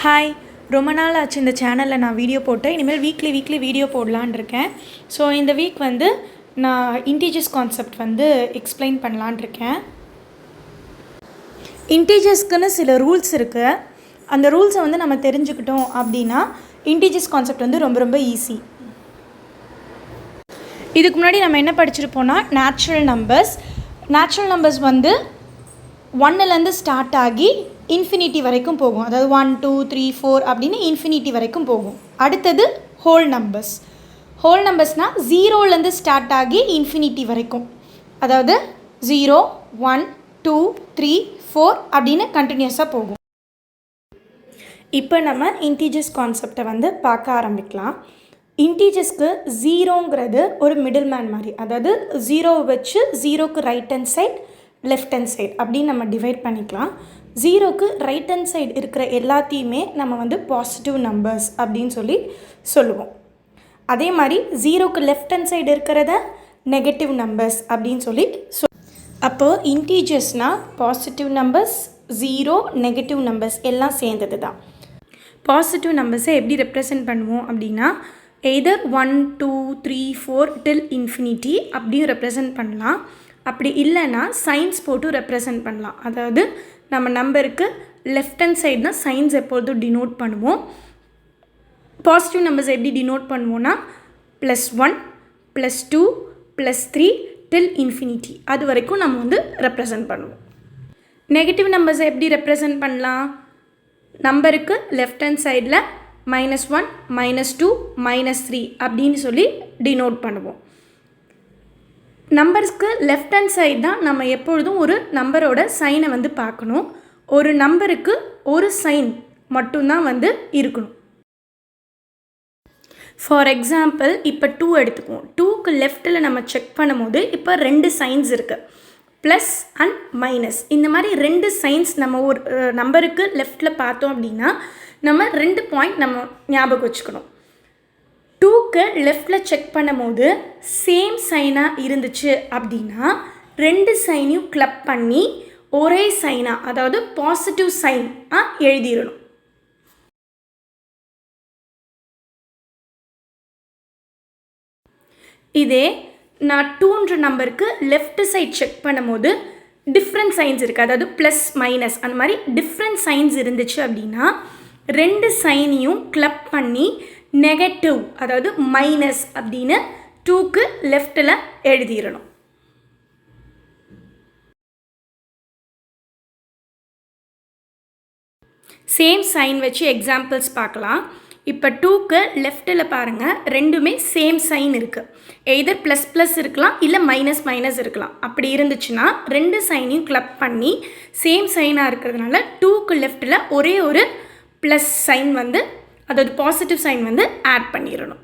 Hi, ரொம்ப நாள் ஆச்சு இந்த சேனலில் நான் வீடியோ போட்டேன். இனிமேல் வீக்லி வீடியோ போடலான் இருக்கேன். ஸோ இந்த வீக் நான் இன்டீஜர்ஸ் கான்செப்ட் எக்ஸ்பிளைன் பண்ணலான் இருக்கேன். இன்டீஜர்ஸ்க்குன்னு சில ரூல்ஸ் இருக்குது. அந்த ரூல்ஸை நம்ம தெரிஞ்சுக்கிட்டோம் அப்படின்னா இன்டீஜர்ஸ் கான்செப்ட் ரொம்ப ஈஸி. இதுக்கு முன்னாடி நம்ம என்ன படிச்சிருப்போம்னா நேச்சுரல் நம்பர்ஸ் 1லேருந்து ஸ்டார்ட் ஆகி இன்ஃபினிட்டி வரைக்கும் போகும். அதாவது 1 2 3 4 அப்படின்னு இன்ஃபினிட்டி வரைக்கும் போகும். அடுத்தது ஹோல் நம்பர்ஸ்னால் 0லேருந்து ஸ்டார்ட் ஆகி இன்ஃபினிட்டி வரைக்கும். அதாவது 0 1 2 3 4 அப்படின்னு கண்டினியூஸாக போகும். இப்போ நம்ம இன்டீஜர்ஸ் கான்செப்டை பார்க்க ஆரம்பிக்கலாம். இன்டீஜர்ஸ்க்கு 0ங்கிறது ஒரு மிடில் மேன் மாதிரி. அதாவது 0 வச்சு 0க்கு right hand side left hand side அப்படின்னு நம்ம டிவைட் பண்ணிக்கலாம். 0க்கு ரைட் ஹேண்ட் சைடு இருக்கிற எல்லாத்தையுமே நம்ம பாசிட்டிவ் நம்பர்ஸ் அப்படின்னு சொல்லுவோம். அதே மாதிரி 0க்கு லெஃப்ட் ஹேண்ட் சைடு இருக்கிறத நெகட்டிவ் நம்பர்ஸ் அப்படின்னு அப்போது இன்டீஜர்ஸ்னால் பாசிட்டிவ் நம்பர்ஸ் 0 நெகட்டிவ் நம்பர்ஸ் எல்லாம் சேர்ந்தது தான். பாசிட்டிவ் நம்பர்ஸை எப்படி ரெப்ரசன்ட் பண்ணுவோம் அப்படின்னா எய்தர் 1 2 3 4 டில் இன்ஃபினிட்டி அப்படியும் ரெப்ரசன்ட் பண்ணலாம். அப்படி இல்லைன்னா சைன்ஸ் போட்டு ரெப்ரசன்ட் பண்ணலாம். அதாவது நம்ம நம்பருக்கு லெஃப்ட் ஹேண்ட் சைடு தான் சைன்ஸ் எப்பொழுதும் டினோட் பண்ணுவோம். பாசிட்டிவ் நம்பர்ஸ் எப்படி டினோட் பண்ணுவோன்னா +1 +2 +3 டில் இன்ஃபினிட்டி அது வரைக்கும் நம்ம ரெப்ரசன்ட் பண்ணுவோம். நெகட்டிவ் நம்பர்ஸை எப்படி ரெப்ரசன்ட் பண்ணலாம்? நம்பருக்கு லெஃப்ட் ஹேண்ட் சைடில் -1 -2 -3 அப்படின்னு டினோட் பண்ணுவோம். நம்பர்ஸ்க்கு லெஃப்ட் ஹேண்ட் சைடு தான் நம்ம எப்பொழுதும் ஒரு நம்பரோட சைனை பார்க்கணும். ஒரு நம்பருக்கு ஒரு சைன் மட்டும்தான் இருக்கணும். ஃபார் எக்ஸாம்பிள் இப்போ 2 எடுத்துக்குவோம். 2க்கு லெஃப்ட்டில் நம்ம செக் பண்ணும்போது இப்போ 2 சைன்ஸ் இருக்குது, ப்ளஸ் அண்ட் மைனஸ். இந்த மாதிரி 2 சைன்ஸ் நம்ம ஒரு நம்பருக்கு லெஃப்டில் பார்த்தோம் அப்படின்னா நம்ம 2 பாயிண்ட் நம்ம ஞாபகம் வச்சுக்கணும். 2க்கு லெஃப்டில் செக் பண்ணும்போது சேம் சைனாக இருந்துச்சு அப்படின்னா 2 சைனையும் கிளப் பண்ணி ஒரே சைனாக, அதாவது பாசிட்டிவ் சைனாக எழுதிடணும். இதே நான் 2ன்ற நம்பருக்கு லெஃப்ட் சைட் செக் பண்ணும்போது டிஃப்ரெண்ட் சைன்ஸ் இருக்குது, அதாவது ப்ளஸ் மைனஸ் அந்த மாதிரி டிஃப்ரெண்ட் சைன்ஸ் இருந்துச்சு அப்படின்னா 2 சைனையும் கிளப் பண்ணி நெகட்டிவ், அதாவது மைனஸ் அப்படின்னு 2க்கு லெஃப்டில் எழுதிடணும். சேம் சைன் வச்சு எக்ஸாம்பிள்ஸ் பார்க்கலாம். இப்போ 2க்கு லெஃப்டில் பாருங்கள், ரெண்டுமே சேம் சைன் இருக்குது. எய்தர் ++ இருக்கலாம், இல்லை மைனஸ் இருக்கலாம். அப்படி இருந்துச்சுன்னா 2 சைனையும் கிளப் பண்ணி சேம் சைனாக இருக்கிறதுனால 2க்கு லெஃப்டில் ஒரே ஒரு ப்ளஸ் சைன் அதாவது பாசிட்டிவ் சைன் ஆட் பண்ணிடணும்.